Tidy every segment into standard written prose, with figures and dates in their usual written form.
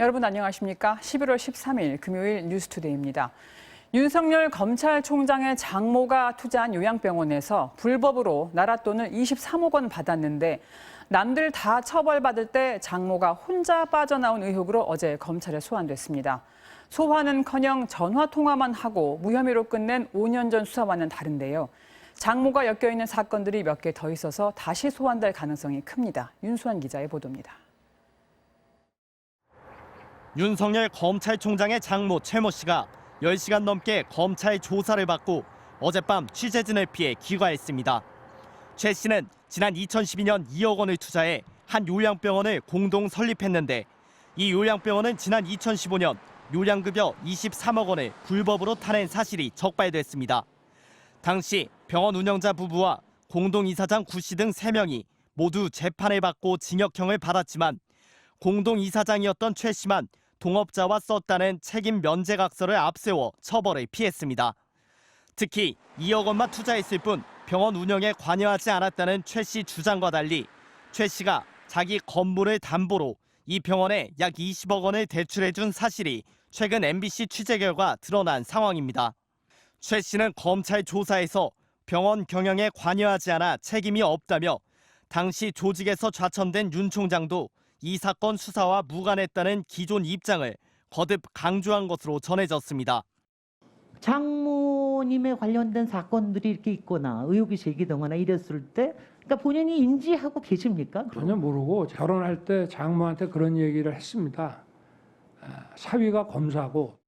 여러분 안녕하십니까? 11월 13일 금요일 뉴스투데이입니다. 윤석열 검찰총장의 장모가 투자한 요양병원에서 불법으로 나랏돈을 23억 원 받았는데 남들 다 처벌받을 때 장모가 혼자 빠져나온 의혹으로 어제 검찰에 소환됐습니다. 소환은커녕 전화통화만 하고 무혐의로 끝낸 5년 전 수사와는 다른데요. 장모가 엮여있는 사건들이 몇 개 더 있어서 다시 소환될 가능성이 큽니다. 윤수환 기자의 보도입니다. 윤석열 검찰총장의 장모 최모 씨가 10시간 넘게 검찰 조사를 받고 어젯밤 취재진을 피해 귀가했습니다. 최 씨는 지난 2012년 2억 원을 투자해 한 요양병원을 공동 설립했는데 이 요양병원은 지난 2015년 요양급여 23억 원을 불법으로 타낸 사실이 적발됐습니다. 당시 병원 운영자 부부와 공동이사장 구 씨 등 3명이 모두 재판을 받고 징역형을 받았지만 공동이사장이었던 최 씨만 동업자와 썼다는 책임 면제각서를 앞세워 처벌을 피했습니다. 특히 2억 원만 투자했을 뿐 병원 운영에 관여하지 않았다는 최 씨 주장과 달리 최 씨가 자기 건물을 담보로 이 병원에 약 20억 원을 대출해준 사실이 최근 MBC 취재 결과 드러난 상황입니다. 최 씨는 검찰 조사에서 병원 경영에 관여하지 않아 책임이 없다며 당시 조직에서 좌천된 윤 총장도 이 사건 수사와 무관했다는 기존 입장을 거듭 강조한 것으로 전해졌습니다. 장모님에 관련된 사건들이 이렇게 있거나 의혹이 제기되거나 이랬을 때 그러니까 본인이 인지하고 계십니까? 전혀 모르고 결혼할 때 장모한테 그런 얘기를 했습니다. 사위가 검사고.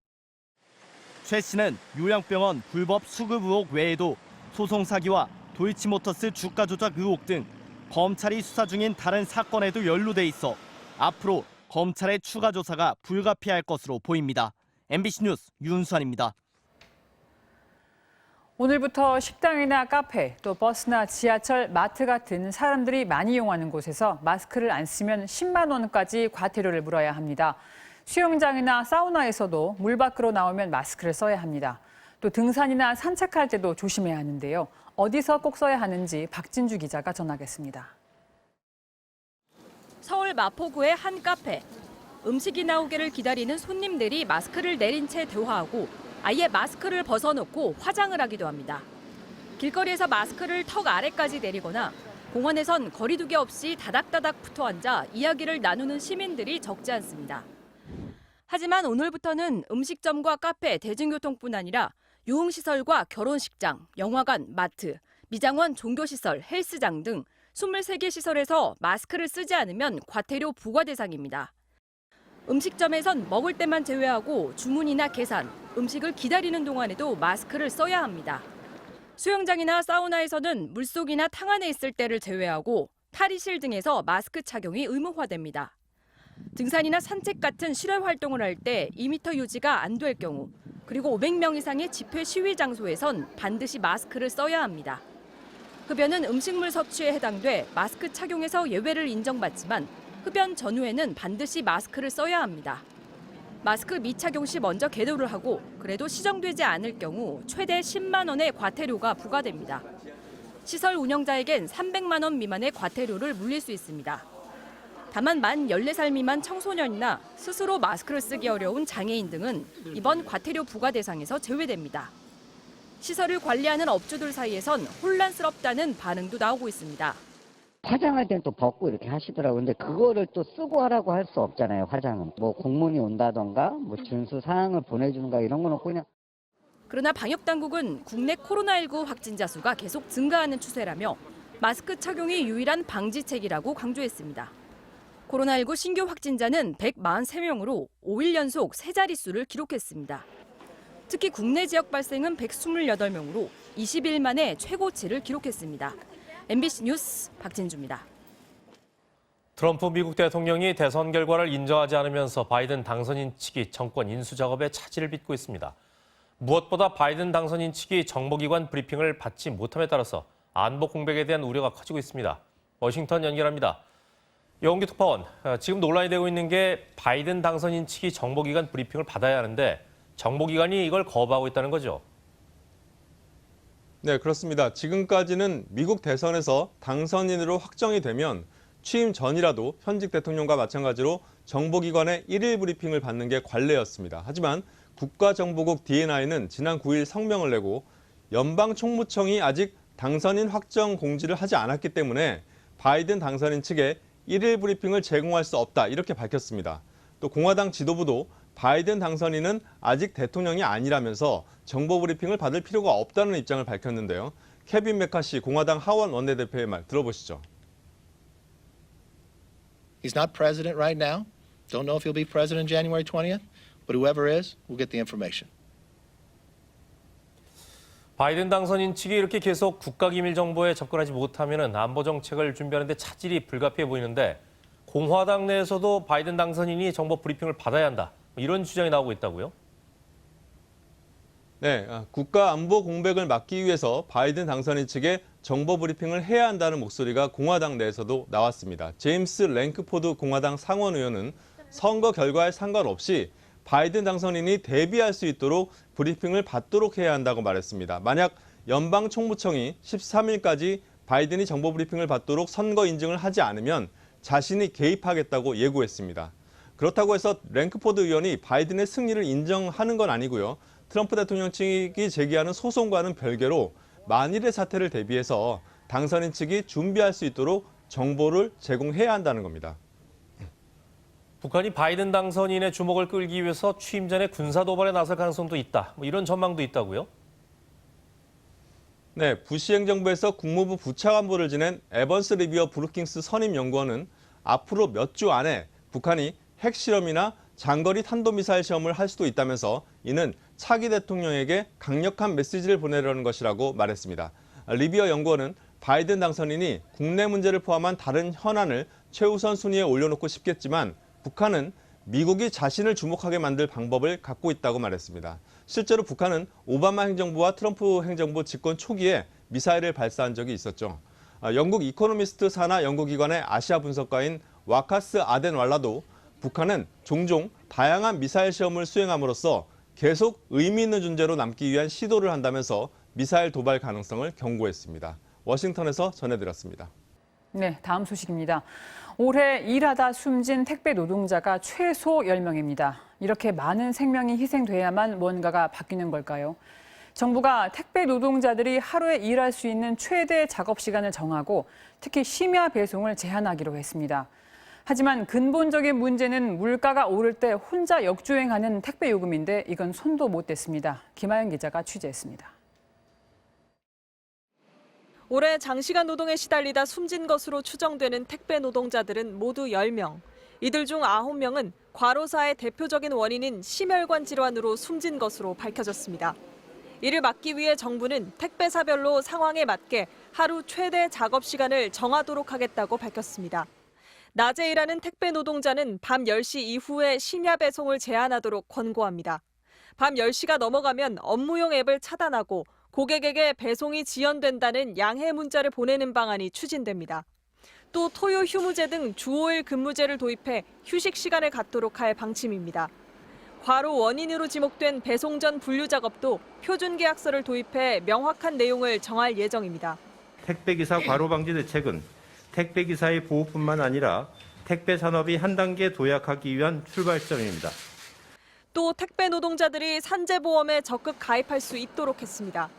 최 씨는 요양병원 불법 수급 의혹 외에도 소송 사기와 도이치모터스 주가 조작 의혹 등 검찰이 수사 중인 다른 사건에도 연루돼 있어 앞으로 검찰의 추가 조사가 불가피할 것으로 보입니다. MBC 뉴스 윤수환입니다. 오늘부터 식당이나 카페, 또 버스나 지하철, 마트 같은 사람들이 많이 이용하는 곳에서 마스크를 안 쓰면 10만 원까지 과태료를 물어야 합니다. 수영장이나 사우나에서도 물 밖으로 나오면 마스크를 써야 합니다. 또 등산이나 산책할 때도 조심해야 하는데요. 어디서 꼭 써야 하는지 박진주 기자가 전하겠습니다. 서울 마포구의 한 카페. 음식이 나오기를 기다리는 손님들이 마스크를 내린 채 대화하고 아예 마스크를 벗어놓고 화장을 하기도 합니다. 길거리에서 마스크를 턱 아래까지 내리거나 공원에선 거리두기 없이 다닥다닥 붙어 앉아 이야기를 나누는 시민들이 적지 않습니다. 하지만 오늘부터는 음식점과 카페, 대중교통뿐 아니라 유흥시설과 결혼식장, 영화관, 마트, 미장원, 종교시설, 헬스장 등 23개 시설에서 마스크를 쓰지 않으면 과태료 부과 대상입니다. 음식점에선 먹을 때만 제외하고 주문이나 계산, 음식을 기다리는 동안에도 마스크를 써야 합니다. 수영장이나 사우나에서는 물속이나 탕 안에 있을 때를 제외하고 탈의실 등에서 마스크 착용이 의무화됩니다. 등산이나 산책 같은 실외 활동을 할 때 2m 유지가 안 될 경우, 그리고 500명 이상의 집회 시위 장소에선 반드시 마스크를 써야 합니다. 흡연은 음식물 섭취에 해당돼 마스크 착용에서 예외를 인정받지만 흡연 전후에는 반드시 마스크를 써야 합니다. 마스크 미착용 시 먼저 계도를 하고 그래도 시정되지 않을 경우 최대 10만 원의 과태료가 부과됩니다. 시설 운영자에겐 300만 원 미만의 과태료를 물릴 수 있습니다. 다만 만 14살 미만 청소년이나 스스로 마스크를 쓰기 어려운 장애인 등은 이번 과태료 부과 대상에서 제외됩니다. 시설을 관리하는 업주들 사이에선 혼란스럽다는 반응도 나오고 있습니다. 화장할 때는 또 벗고 이렇게 하시더라고요. 근데 그거를 또 쓰고 하라고 할 수 없잖아요, 화장은. 뭐 공문이 온다던가, 뭐 준수 사항을 보내주는가 이런 거 놓고 그냥. 그러나 방역당국은 국내 코로나19 확진자 수가 계속 증가하는 추세라며 마스크 착용이 유일한 방지책이라고 강조했습니다. 코로나19 신규 확진자는 143명으로 5일 연속 세 자릿수를 기록했습니다. 특히 국내 지역 발생은 128명으로 20일 만에 최고치를 기록했습니다. MBC 뉴스 박진주입니다. 트럼프 미국 대통령이 대선 결과를 인정하지 않으면서 바이든 당선인 측이 정권 인수 작업에 차질을 빚고 있습니다. 무엇보다 바이든 당선인 측이 정보기관 브리핑을 받지 못함에 따라서 안보 공백에 대한 우려가 커지고 있습니다. 워싱턴 연결합니다. 여홍기 특파원, 지금 논란이 되고 있는 게 바이든 당선인 측이 정보기관 브리핑을 받아야 하는데 정보기관이 이걸 거부하고 있다는 거죠? 네, 그렇습니다. 지금까지는 미국 대선에서 당선인으로 확정이 되면 취임 전이라도 현직 대통령과 마찬가지로 정보기관의 1일 브리핑을 받는 게 관례였습니다. 하지만 국가정보국 DNI는 지난 9일 성명을 내고 연방총무청이 아직 당선인 확정 공지를 하지 않았기 때문에 바이든 당선인 측에 1일 브리핑을 제공할 수 없다 이렇게 밝혔습니다. 또 공화당 지도부도 바이든 당선인은 아직 대통령이 아니라면서 정보 브리핑을 받을 필요가 없다는 입장을 밝혔는데요. 케빈 메카시 공화당 하원 원내대표의 말 들어보시죠. He's not president right now. Don't know if he'll be president January 20th, but whoever is, we'll get the information. 바이든 당선인 측이 이렇게 계속 국가기밀 정보에 접근하지 못하면 안보 정책을 준비하는 데 차질이 불가피해 보이는데 공화당 내에서도 바이든 당선인이 정보 브리핑을 받아야 한다. 이런 주장이 나오고 있다고요? 네, 국가 안보 공백을 막기 위해서 바이든 당선인 측에 정보 브리핑을 해야 한다는 목소리가 공화당 내에서도 나왔습니다. 제임스 랭크포드 공화당 상원 의원은 선거 결과에 상관없이 바이든 당선인이 대비할 수 있도록 브리핑을 받도록 해야 한다고 말했습니다. 만약 연방총무청이 13일까지 바이든이 정보 브리핑을 받도록 선거 인증을 하지 않으면 자신이 개입하겠다고 예고했습니다. 그렇다고 해서 랭크포드 의원이 바이든의 승리를 인정하는 건 아니고요. 트럼프 대통령 측이 제기하는 소송과는 별개로 만일의 사태를 대비해서 당선인 측이 준비할 수 있도록 정보를 제공해야 한다는 겁니다. 북한이 바이든 당선인의 주목을 끌기 위해서 취임 전에 군사 도발에 나설 가능성도 있다. 이런 전망도 있다고요? 네, 부시 행정부에서 국무부 부차관보를 지낸 에번스 리비어 브루킹스 선임 연구원은 앞으로 몇 주 안에 북한이 핵실험이나 장거리 탄도미사일 시험을 할 수도 있다면서 이는 차기 대통령에게 강력한 메시지를 보내려는 것이라고 말했습니다. 리비어 연구원은 바이든 당선인이 국내 문제를 포함한 다른 현안을 최우선 순위에 올려놓고 싶겠지만 북한은 미국이 자신을 주목하게 만들 방법을 갖고 있다고 말했습니다. 실제로 북한은 오바마 행정부와 트럼프 행정부 집권 초기에 미사일을 발사한 적이 있었죠. 영국 이코노미스트 산하 연구기관의 아시아 분석가인 와카스 아덴왈라도 북한은 종종 다양한 미사일 시험을 수행함으로써 계속 의미 있는 존재로 남기 위한 시도를 한다면서 미사일 도발 가능성을 경고했습니다. 워싱턴에서 전해드렸습니다. 네, 다음 소식입니다. 올해 일하다 숨진 택배 노동자가 최소 10명입니다. 이렇게 많은 생명이 희생돼야만 뭔가가 바뀌는 걸까요? 정부가 택배 노동자들이 하루에 일할 수 있는 최대 작업 시간을 정하고 특히 심야 배송을 제한하기로 했습니다. 하지만 근본적인 문제는 물가가 오를 때 혼자 역주행하는 택배 요금인데 이건 손도 못 댔습니다. 김하연 기자가 취재했습니다. 올해 장시간 노동에 시달리다 숨진 것으로 추정되는 택배 노동자들은 모두 10명. 이들 중 9명은 과로사의 대표적인 원인인 심혈관 질환으로 숨진 것으로 밝혀졌습니다. 이를 막기 위해 정부는 택배사별로 상황에 맞게 하루 최대 작업 시간을 정하도록 하겠다고 밝혔습니다. 낮에 일하는 택배 노동자는 밤 10시 이후에 심야 배송을 제한하도록 권고합니다. 밤 10시가 넘어가면 업무용 앱을 차단하고 고객에게 배송이 지연된다는 양해 문자를 보내는 방안이 추진됩니다. 또 토요 휴무제 등 주 5일 근무제를 도입해 휴식 시간을 갖도록 할 방침입니다. 과로 원인으로 지목된 배송 전 분류 작업도 표준 계약서를 도입해 명확한 내용을 정할 예정입니다. 택배기사 과로 방지 대책은 택배기사의 보호뿐만 아니라 택배 산업이 한 단계 도약하기 위한 출발점입니다. 또 택배 노동자들이 산재보험에 적극 가입할 수 있도록 했습니다.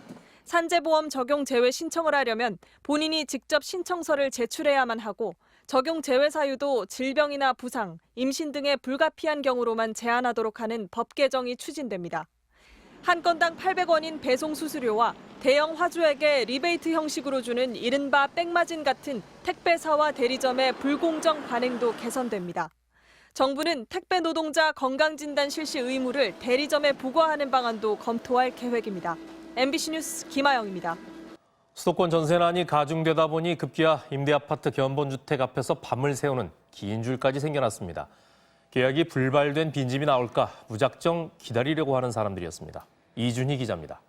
산재보험 적용 제외 신청을 하려면 본인이 직접 신청서를 제출해야만 하고 적용 제외 사유도 질병이나 부상, 임신 등의 불가피한 경우로만 제한하도록 하는 법 개정이 추진됩니다. 한 건당 800원인 배송 수수료와 대형 화주에게 리베이트 형식으로 주는 이른바 백마진 같은 택배사와 대리점의 불공정 관행도 개선됩니다. 정부는 택배 노동자 건강진단 실시 의무를 대리점에 부과하는 방안도 검토할 계획입니다. MBC 뉴스 김아영입니다. 수도권 전세난이 가중되다 보니 급기야 임대아파트 견본주택 앞에서 밤을 새우는 긴 줄까지 생겨났습니다. 계약이 불발된 빈집이 나올까 무작정 기다리려고 하는 사람들이었습니다. 이준희 기자입니다.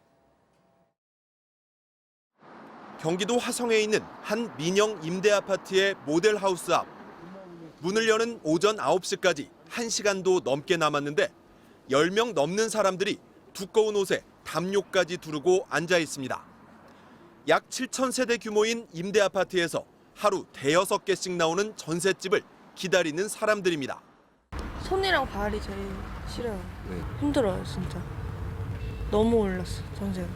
경기도 화성에 있는 한 민영 임대아파트의 모델하우스 앞. 문을 여는 오전 9시까지 1시간도 넘게 남았는데 10명 넘는 사람들이 두꺼운 옷에 담요까지 두르고 앉아 있습니다. 약 7,000세대 규모인 임대아파트에서 하루 대여섯 개씩 나오는 전셋집을 기다리는 사람들입니다. 손이랑 발이 제일 싫어요. 힘들어요, 진짜. 너무 올랐어, 전세가.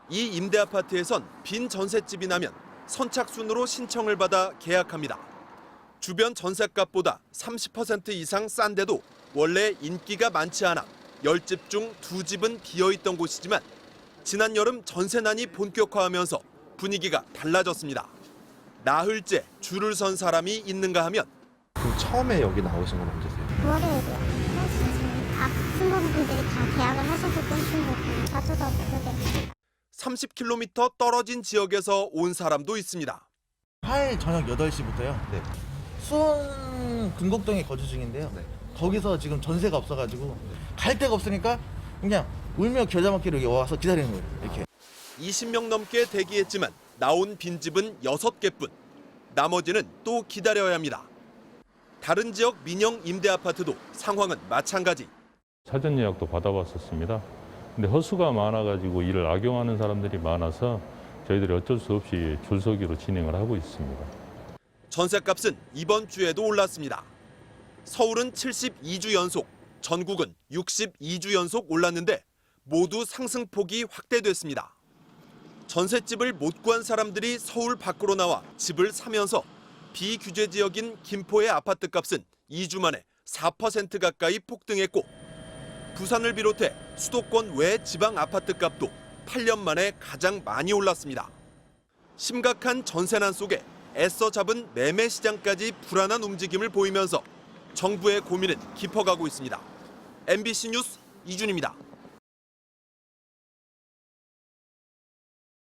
이 임대 아파트에선 빈 전셋집이 나면 선착순으로 신청을 받아 계약합니다. 주변 전셋값보다 30% 이상 싼데도 원래 인기가 많지 않아 10집 중 2집은 비어있던 곳이지만 지난 여름 전세난이 본격화하면서 분위기가 달라졌습니다. 나흘째 줄을 선 사람이 있는가 하면 그럼 처음에 여기 나오신 건 언제세요? 9월에 사실 지금 다 승무원분들이 다 계약을 하셔서 끊으신 거고 자주도 그렇게 30km 떨어진 지역에서 온 사람도 있습니다. 화요일 저녁 8시부터요. 네. 수원 금곡동에 거주 중인데요. 네. 거기서 지금 전세가 없어가지고 갈 데가 없으니까 그냥 울며 겨자 먹기로 여기 와서 기다리는 거예요. 이렇게. 20명 넘게 대기했지만 나온 빈집은 6개뿐. 나머지는 또 기다려야 합니다. 다른 지역 민영 임대 아파트도 상황은 마찬가지. 사전 예약도 받아봤었습니다. 근데 허수가 많아가지고 이를 악용하는 사람들이 많아서 저희들이 어쩔 수 없이 줄서기로 진행을 하고 있습니다. 전셋값은 이번 주에도 올랐습니다. 서울은 72주 연속, 전국은 62주 연속 올랐는데 모두 상승폭이 확대됐습니다. 전셋집을 못 구한 사람들이 서울 밖으로 나와 집을 사면서 비규제 지역인 김포의 아파트값은 2주 만에 4% 가까이 폭등했고 부산을 비롯해 수도권 외 지방 아파트값도 8년 만에 가장 많이 올랐습니다. 심각한 전세난 속에 애써 잡은 매매 시장까지 불안한 움직임을 보이면서 정부의 고민은 깊어가고 있습니다. MBC 뉴스 이준입니다.